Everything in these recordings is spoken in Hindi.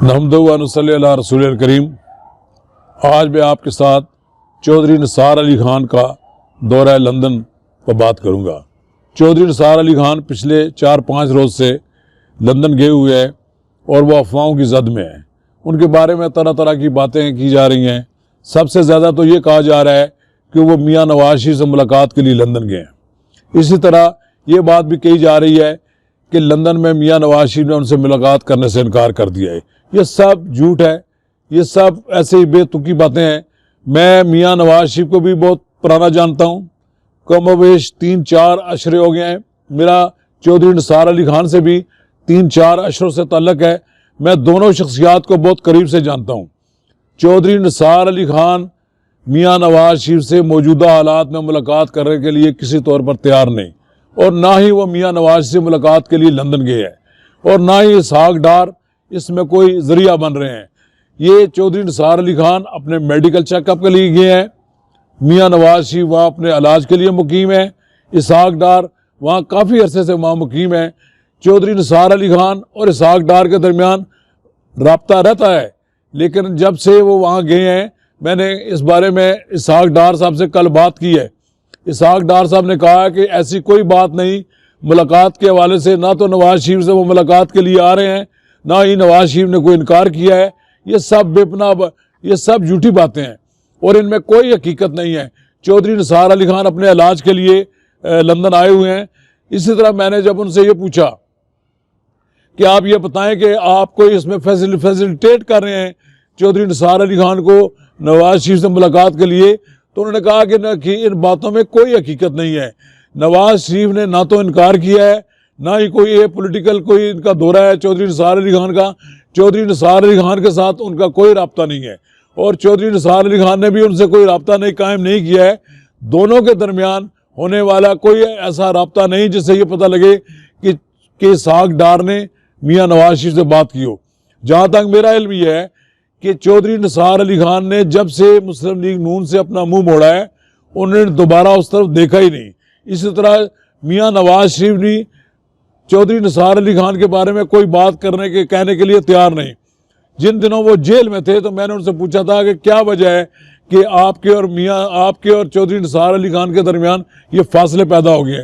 नहमदु व नसल्ली अला रसूलिल करीम। आज मैं आपके साथ चौधरी निसार अली खान का दौरा लंदन पर बात करूंगा। चौधरी निसार अली खान पिछले 4-5 रोज़ से लंदन गए हुए हैं और वो अफवाहों की जद में हैं। उनके बारे में तरह तरह की बातें की जा रही हैं। सबसे ज़्यादा तो ये कहा जा रहा है कि वो मियाँ नवाज शरीफ से मुलाकात के लिए लंदन गए हैं। इसी तरह ये बात भी कही जा रही है कि लंदन में मियाँ नवाज शरीफ ने उनसे मुलाकात करने से इनकार कर दिया है। ये सब झूठ है, ये सब ऐसे ही बेतुकी बातें हैं। मैं मियाँ नवाज शरीफ को भी बहुत पुराना जानता हूँ, कमोवेश 3-4 अशरे हो गए हैं। मेरा चौधरी निसार अली खान से भी 3-4 अशरों से ताल्लुक़ है। मैं दोनों शख्सियात को बहुत करीब से जानता हूँ। चौधरी निसार अली खान मियाँ नवाज शरीफ से मौजूदा हालात में मुलाकात करने के लिए किसी तौर पर तैयार नहीं, और ना ही वो मियाँ नवाज से मुलाकात के लिए लंदन गए हैं, और ना ही इसहाक डार इसमें कोई ज़रिया बन रहे हैं। ये चौधरी निसार अली खान अपने मेडिकल चेकअप के लिए गए हैं। मियाँ नवाज शरीफ वहाँ अपने इलाज के लिए मुकीम है। इसहाक डार वहाँ काफ़ी अरसे से वहाँ मुकीम है। चौधरी निसार अली खान और इसहाक डार के दरमियान रब्ता रहता है, लेकिन जब से वो वहाँ गए हैं, मैंने इस बारे में इसहाक डार साहब से कल बात की है। इसहाक डार साहब ने कहा कि ऐसी कोई बात नहीं, मुलाकात के हवाले से ना तो नवाज शरीफ से वो मुलाकात के लिए आ रहे हैं, ना ही नवाज शरीफ ने कोई इनकार किया है। ये सब बेपनाह, ये सब झूठी बातें हैं और इनमें कोई हकीकत नहीं है। चौधरी निसार अली खान अपने इलाज के लिए लंदन आए हुए हैं। इसी तरह मैंने जब उनसे ये पूछा कि आप ये बताएं कि आप कोई इसमें फैसिलिटेट कर रहे हैं चौधरी निसार अली खान को नवाज शरीफ से मुलाकात के लिए, तो उन्होंने कहा कि इन बातों में कोई हकीकत नहीं है। नवाज शरीफ ने ना तो इनकार किया है, ना ही कोई ये पॉलिटिकल कोई इनका दौरा है चौधरी निसार अली खान का। चौधरी निसार अली खान के साथ उनका कोई रब्ता नहीं है और चौधरी निसार अली खान ने भी उनसे कोई रब्ता नहीं कायम नहीं किया है। दोनों के दरमियान होने वाला कोई ऐसा रब्ता नहीं जिससे ये पता लगे कि इसहाक डार ने मियाँ नवाज शरीफ से बात की हो। जहाँ तक मेरा इल्म ये है कि चौधरी निसार अली खान ने जब से मुस्लिम लीग नून से अपना मुंह मोड़ा है, उन्होंने दोबारा उस तरफ देखा ही नहीं। इसी तरह मियाँ नवाज शरीफ ने चौधरी निसार अली खान के बारे में कोई बात करने के कहने के लिए तैयार नहीं। जिन दिनों वो जेल में थे तो मैंने उनसे पूछा था कि क्या वजह है कि आपके और चौधरी निसार अली खान के दरमियान ये फासले पैदा हो गए,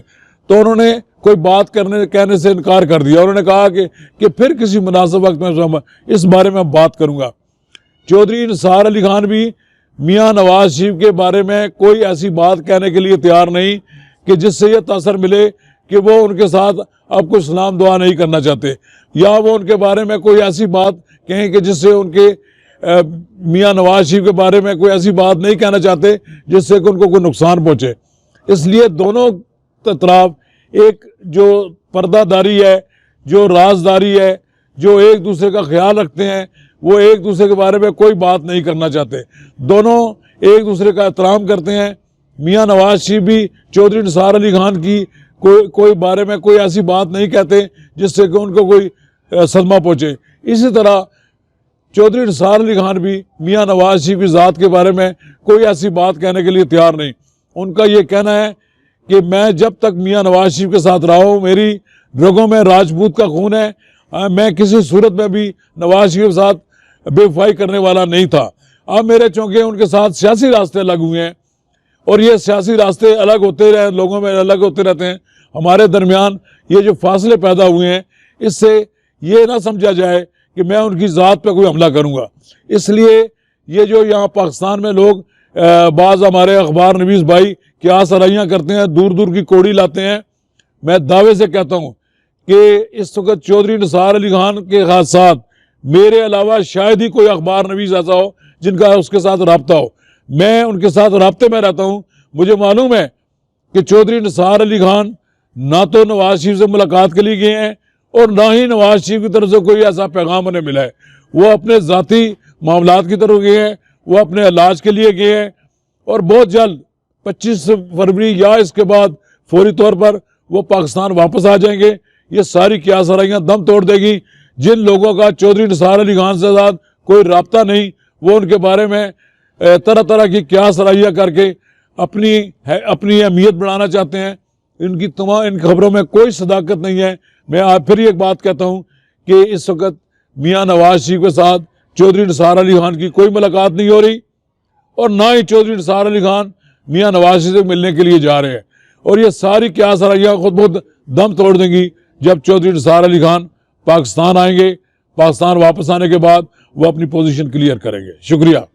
तो उन्होंने कोई बात कहने से इनकार कर दिया। उन्होंने कहा कि फिर किसी मुनासिब वक्त में इस बारे में बात करूँगा। चौधरी निसार अली खान भी मियाँ नवाज शरीफ के बारे में कोई ऐसी बात कहने के लिए तैयार नहीं कि जिससे ये तासर मिले कि वो उनके साथ अब कुछ सलाम दुआ नहीं करना चाहते, या वो उनके बारे में कोई ऐसी बात कहें कि जिससे उनके मियाँ नवाज शरीफ के बारे में कोई ऐसी बात नहीं कहना चाहते जिससे कि उनको कोई नुकसान पहुँचे। इसलिए दोनों तरफ एक जो पर्दादारी है, जो राजदारी है, जो एक दूसरे का ख्याल रखते हैं, वो एक दूसरे के बारे में कोई बात नहीं करना चाहते। दोनों एक दूसरे का एहतराम करते हैं। मियाँ नवाज शरीफ भी चौधरी निसार अली खान की कोई बारे में कोई ऐसी बात नहीं कहते जिससे कि उनको कोई सदमा पहुँचे। इसी तरह चौधरी निसार अली खान भी मियाँ नवाज शरीफ की ज़ात के बारे में कोई ऐसी बात कहने के लिए तैयार नहीं। उनका ये कहना है कि मैं जब तक मियाँ नवाज शरीफ के साथ रहा हूँ, मेरी रगों में राजपूत का खून है, मैं किसी सूरत में भी नवाज शरीफ के साथ बेवफाई करने वाला नहीं था। अब मेरे चूँकि उनके साथ सियासी रास्ते अलग हुए हैं और ये सियासी रास्ते अलग होते रहे, लोगों में अलग होते रहते हैं, हमारे दरमियान ये जो फासले पैदा हुए हैं, इससे ये ना समझा जाए कि मैं उनकी ज़ात पे कोई हमला करूँगा। इसलिए ये जो यहाँ पाकिस्तान में लोग बाज़ हमारे अखबार नवीस भाई क्या सराहियाँ करते हैं, दूर दूर की कोड़ी लाते हैं, मैं दावे से कहता हूँ कि इस वक्त चौधरी निसार अली खान के साथ मेरे अलावा शायद ही कोई अखबार नवीस ऐसा हो जिनका उसके साथ रब्ता हो। मैं उनके साथ राब्ते में रहता हूँ। मुझे मालूम है कि चौधरी निसार अली खान ना तो नवाज शरीफ से मुलाकात के लिए गए हैं और ना ही नवाज शरीफ की तरफ से कोई ऐसा पैगाम उन्हें मिला है। वो अपने ज़ाती मामलात की तरफ गए हैं, वो अपने इलाज के लिए गए हैं और बहुत जल्द 25 फरवरी या इसके बाद फौरी तौर पर वो पाकिस्तान वापस आ जाएंगे। ये सारी क्या सराइयाँ दम तोड़ देगी। जिन लोगों का चौधरी निसार अली खान से साथ कोई रब्ता नहीं, वो उनके बारे में तरह तरह की क्या सराहियाँ करके अपनी अहमियत बढ़ाना चाहते हैं। इनकी तमाम इन खबरों में कोई सदाकत नहीं है। मैं आप फिर एक बात कहता हूँ कि इस वक्त मियां नवाज शरीफ के साथ चौधरी निसार अली खान की कोई मुलाकात नहीं हो रही और ना ही चौधरी निसार अली खान मियां नवाज शरीफ से मिलने के लिए जा रहे हैं। और ये सारी क्या सराइयाँ खुद बहुत दम तोड़ देंगी जब चौधरी निसार अली खान पाकिस्तान आएंगे। पाकिस्तान वापस आने के बाद वो अपनी पोजीशन क्लियर करेंगे। शुक्रिया।